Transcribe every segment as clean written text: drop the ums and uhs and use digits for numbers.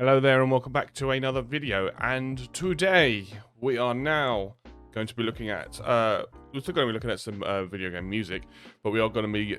Hello there and welcome back to another video, and today we are now going to be looking at, we're still going to be looking at some video game music, but we are going to be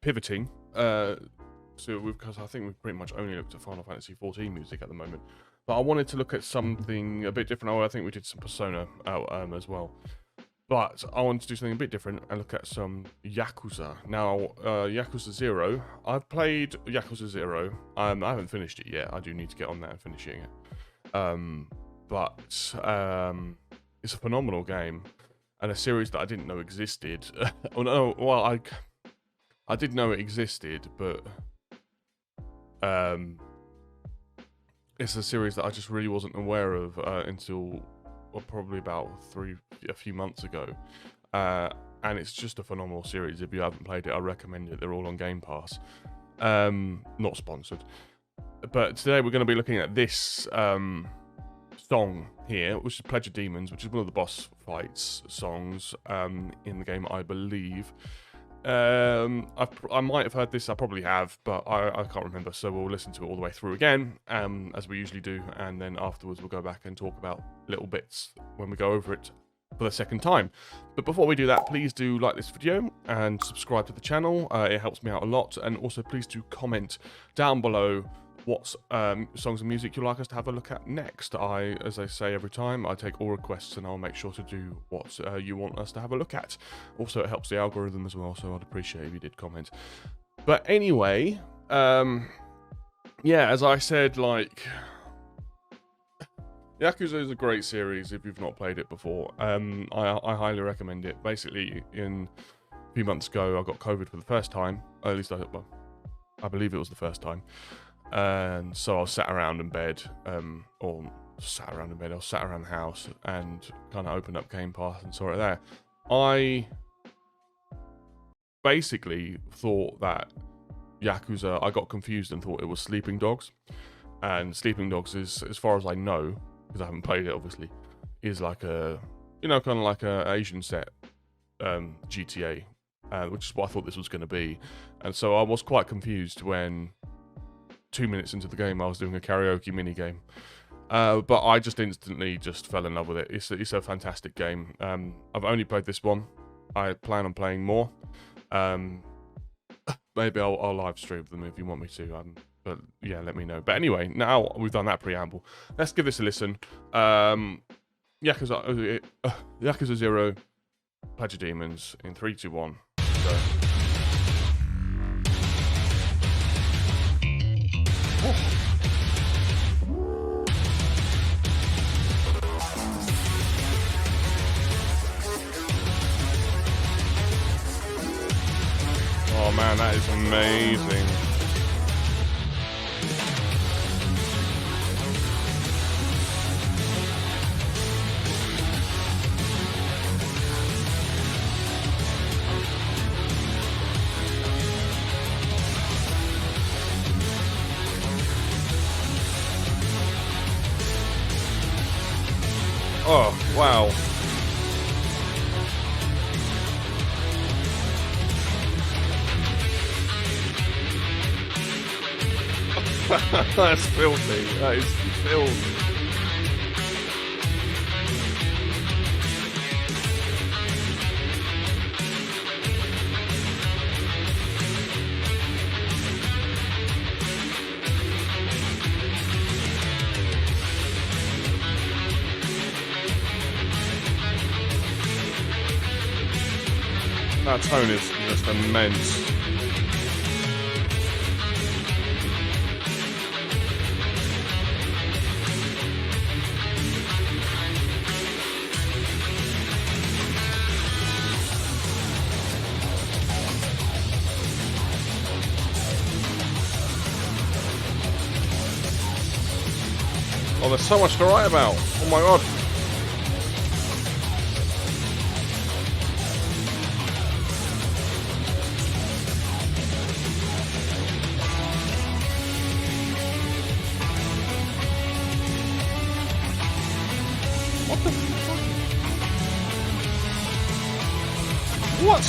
pivoting, because I think we've pretty much only looked at Final Fantasy XIV music at the moment, but I wanted to look at something a bit different. I think we did some Persona out as well. But I wanted to do something a bit different and look at some Yakuza. Now, Yakuza 0. I've played Yakuza 0. I haven't finished it yet. I do need to get on that and finishing it. But it's a phenomenal game. And a series that I didn't know existed. Oh, no, well, I did know it existed, but it's a series that I just really wasn't aware of until... well, probably about a few months ago, and it's just a phenomenal series. If you haven't played it, I recommend it. They're all on Game Pass. Not sponsored, but today we're going to be looking at this song here, which is Pledge of Demons, which is one of the boss fights songs in the game, I believe. I might have heard this, I probably have, but I can't remember, so we'll listen to it all the way through again, as we usually do, and then afterwards we'll go back and talk about little bits when we go over it for the second time. But before we do that, please do like this video and subscribe to the channel. It helps me out a lot, and also please do comment down below what songs and music you'd like us to have a look at next. As I say every time, I take all requests and I'll make sure to do what you want us to have a look at. Also, it helps the algorithm as well, so I'd appreciate if you did comment. But anyway, yeah, as I said, like, Yakuza is a great series if you've not played it before. I highly recommend it. Basically, a few months ago, I got COVID for the first time. At least I believe it was the first time. And so I was sat around in bed, I was sat around the house and kind of opened up Game Pass and saw it there. I basically thought that Yakuza, I got confused and thought it was Sleeping Dogs. And Sleeping Dogs is, as far as I know, because I haven't played it obviously, is like a, kind of like a Asian set GTA, which is what I thought this was going to be. And so I was quite confused when 2 minutes into the game I was doing a karaoke mini game, but I just instantly fell in love with it. It's a fantastic game. I've only played this one. I plan on playing more. Maybe I'll live stream them if you want me to, but yeah, let me know. But anyway, now we've done that preamble, let's give this a listen. Yakuza 0, Pledge of Demons, in 3, 2, 1, go. Oh man, that is amazing. Oh, wow. That's filthy. That is filthy. That tone is just immense. Oh, there's so much to write about. Oh my god. What the fuck? What?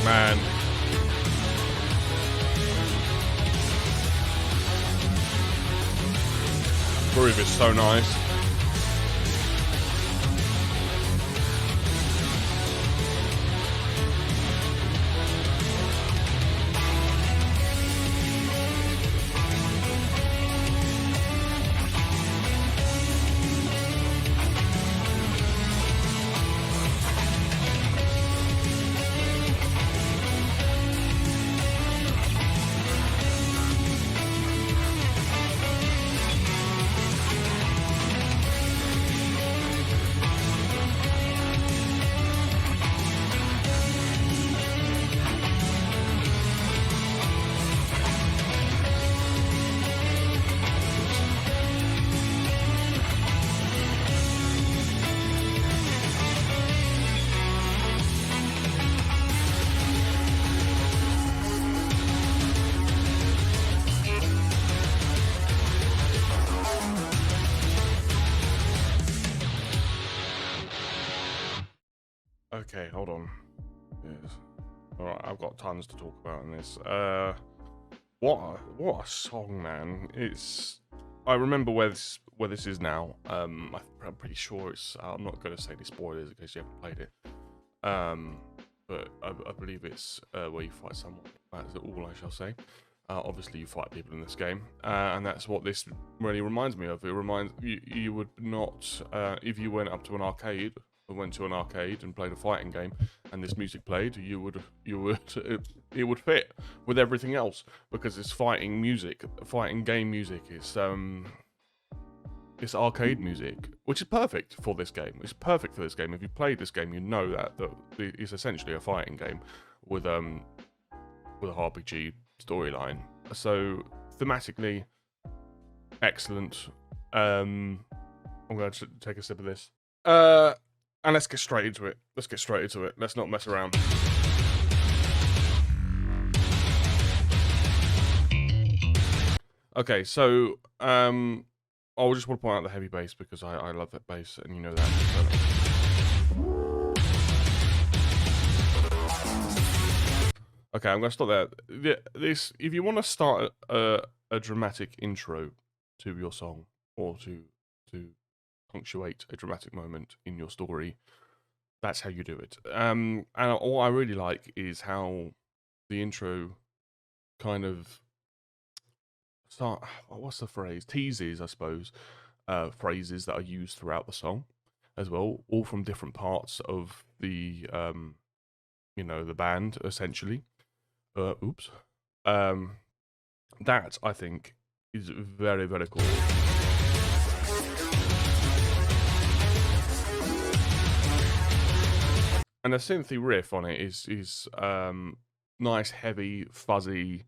man. Groove is so nice. Okay, hold on. Yes. All right, I've got tons to talk about in this. What a song, man! It's. I remember where this is now. I'm pretty sure it's. I'm not going to say any spoilers in case you haven't played it. But I believe it's where you fight someone. That's all I shall say. Obviously, you fight people in this game, and that's what this really reminds me of. It reminds you would not if you went up to an arcade. Went to an arcade and played a fighting game, and this music played, it would fit with everything else because it's fighting music, fighting game music. It's arcade music, which is perfect for this game. It's perfect for this game. If you played this game, you know that it's essentially a fighting game with a RPG storyline. So thematically, excellent. I'm going to take a sip of this. And let's get straight into it. Let's not mess around. Okay, so I just want to point out the heavy bass because I love that bass, and you know that. Okay, I'm gonna stop there. This, if you want to start a dramatic intro to your song, or to punctuate a dramatic moment in your story, that's how you do it. And what I really like is how the intro kind of what's the phrase? Teases, I suppose, phrases that are used throughout the song as well, all from different parts of the the band, essentially. Oops. That I think is very, very cool. And the synthy riff on it is nice, heavy, fuzzy,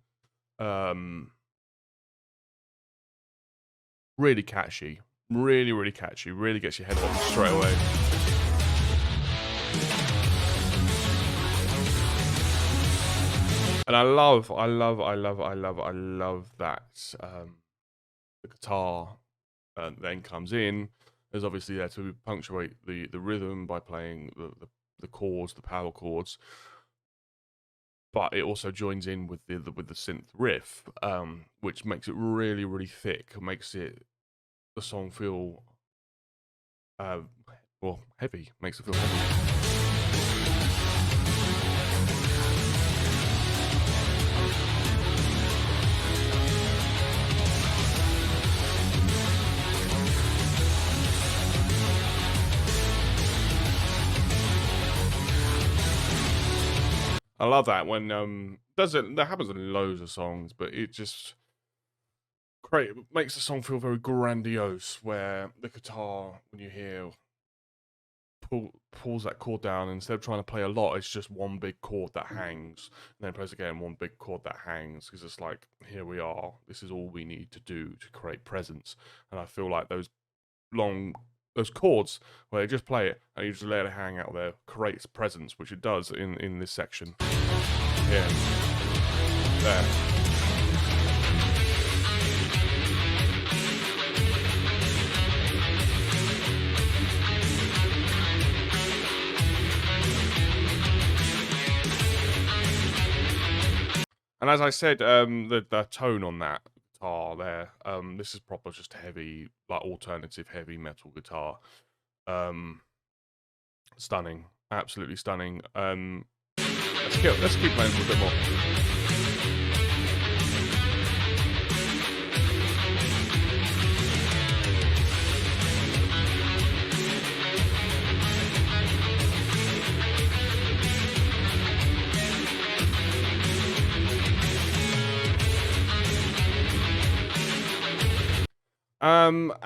really catchy, really catchy, really gets your head up straight away. And I love that the guitar then comes in. There's obviously there to punctuate the rhythm by playing the chords, the power chords, but it also joins in with the synth riff, which makes it really thick. Makes the song feel heavy. Makes it feel heavy. I love that when that happens in loads of songs, but it just makes the song feel very grandiose, where the guitar, when you hear, pulls that chord down, and instead of trying to play a lot, it's just one big chord that hangs, and then plays again one big chord that hangs, because it's like, here we are, this is all we need to do to create presence. And I feel like those chords where they just play it and you just let it hang out there creates presence, which it does in this section. Yeah. There. And as I said, the tone on that guitar there, this is proper just heavy, like alternative heavy metal guitar. Stunning, absolutely stunning. Let's keep playing for a bit more.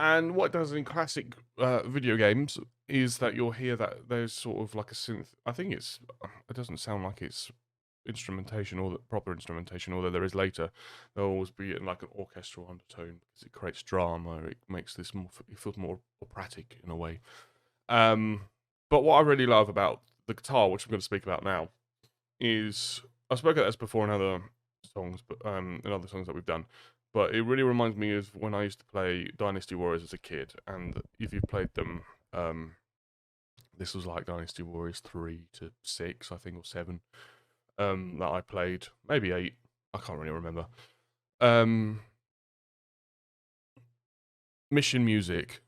And what it does in classic video games is that you'll hear that there's sort of like a synth. I think it doesn't sound like it's instrumentation or the proper instrumentation, although there is later. There'll always be like an orchestral undertone because it creates drama. It makes this more, it feels more operatic in a way. But what I really love about the guitar, which I'm going to speak about now, is I've spoken about this before in other songs, but in other songs that we've done. But it really reminds me of when I used to play Dynasty Warriors as a kid, and if you've played them, this was like Dynasty Warriors 3 to 6, I think, or 7, that I played, maybe 8, I can't really remember. Mission music.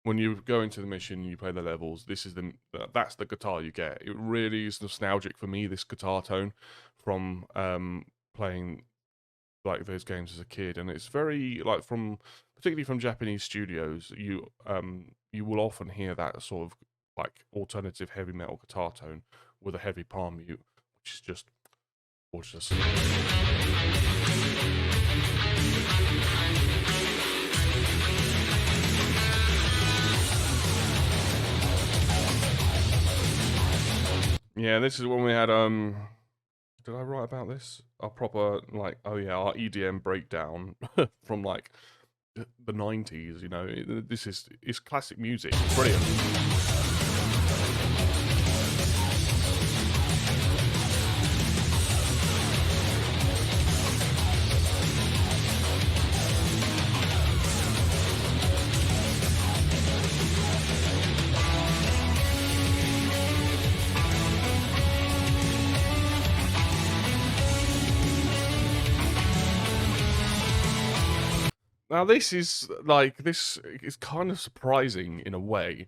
When you go into the mission, you play the levels. That's the guitar you get. It really is nostalgic for me. This guitar tone from playing like those games as a kid, and it's very like particularly from Japanese studios. You will often hear that sort of like alternative heavy metal guitar tone with a heavy palm mute, which is just gorgeous. Yeah, this is when we had did I write about this? Our proper like our EDM breakdown from like the 90s, you know. It's classic music. It's brilliant. Now this is kind of surprising in a way.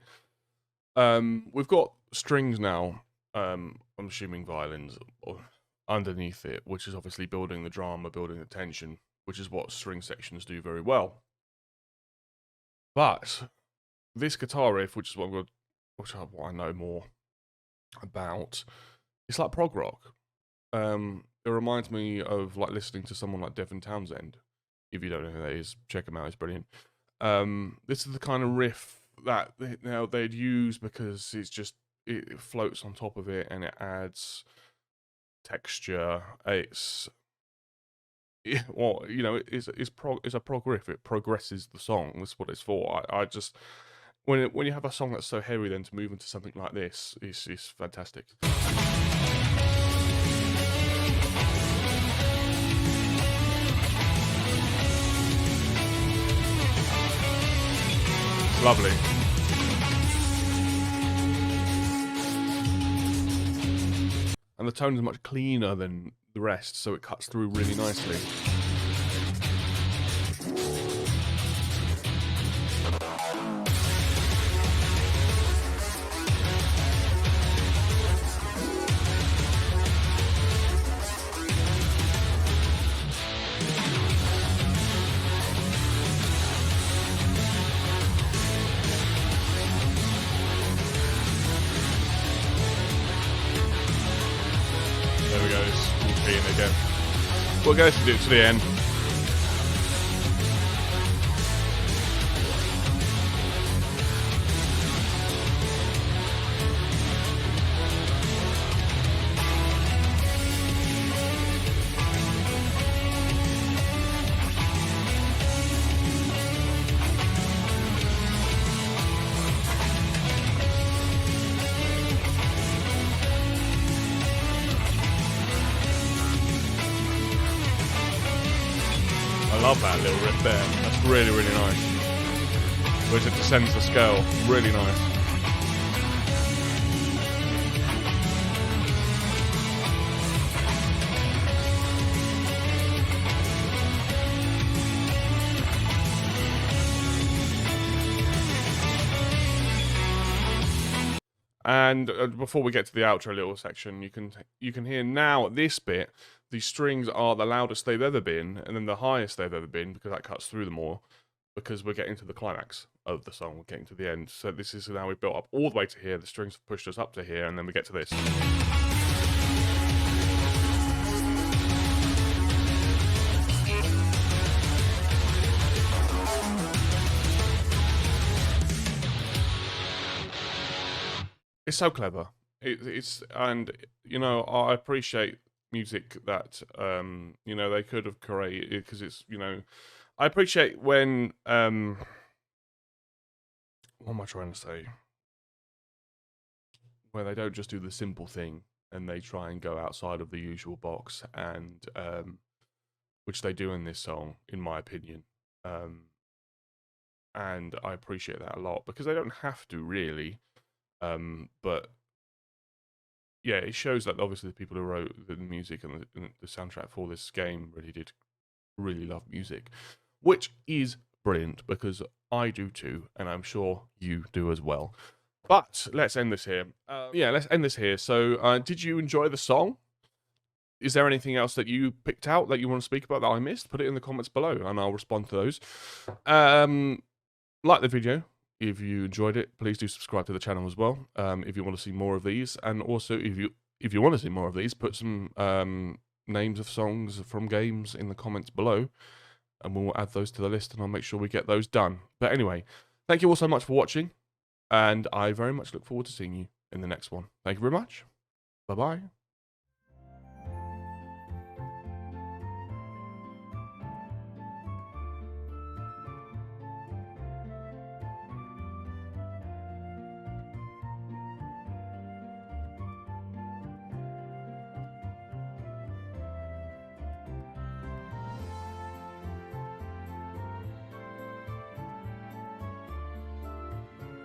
We've got strings now. I'm assuming violins underneath it, which is obviously building the drama, building the tension, which is what string sections do very well. But this guitar riff, which is what I know more about, it's like prog rock. It reminds me of like listening to someone like Devin Townsend. If you don't know who that is, check him out. He's brilliant. This is the kind of riff that they'd use because it floats on top of it and it adds texture. It's a prog riff. It progresses the song. That's what it's for. I just when you have a song that's so heavy, then to move into something like this is fantastic. Lovely. And the tone is much cleaner than the rest, so it cuts through really nicely. There we go, it's repeating again. We'll go to do it to the end. I love that little riff there. That's really, really nice. Whereas it descends the scale. Really nice. And before we get to the outro little section, you can hear now at this bit, the strings are the loudest they've ever been, and then the highest they've ever been, because that cuts through them all, because we're getting to the climax of the song, we're getting to the end. So this is now we've built up all the way to here, the strings have pushed us up to here, and then we get to this. It's so clever. It's and you know I appreciate music that you know they could have created, because it's, you know, I appreciate when what am I trying to say? Where they don't just do the simple thing and they try and go outside of the usual box, and which they do in this song, in my opinion. And I appreciate that a lot, because they don't have to really. But yeah, it shows that obviously the people who wrote the music and the soundtrack for this game really love music, which is brilliant, because I do too, and I'm sure you do as well. But let's end this here. Yeah, let's end this here. So, did you enjoy the song? Is there anything else that you picked out that you want to speak about that I missed? Put it in the comments below, and I'll respond to those. Like the video. If you enjoyed it, please do subscribe to the channel as well. If you want to see more of these, and also if you want to see more of these, put some names of songs from games in the comments below, and we'll add those to the list, and I'll make sure we get those done. But anyway, thank you all so much for watching, and I very much look forward to seeing you in the next one. Thank you very much. Bye bye.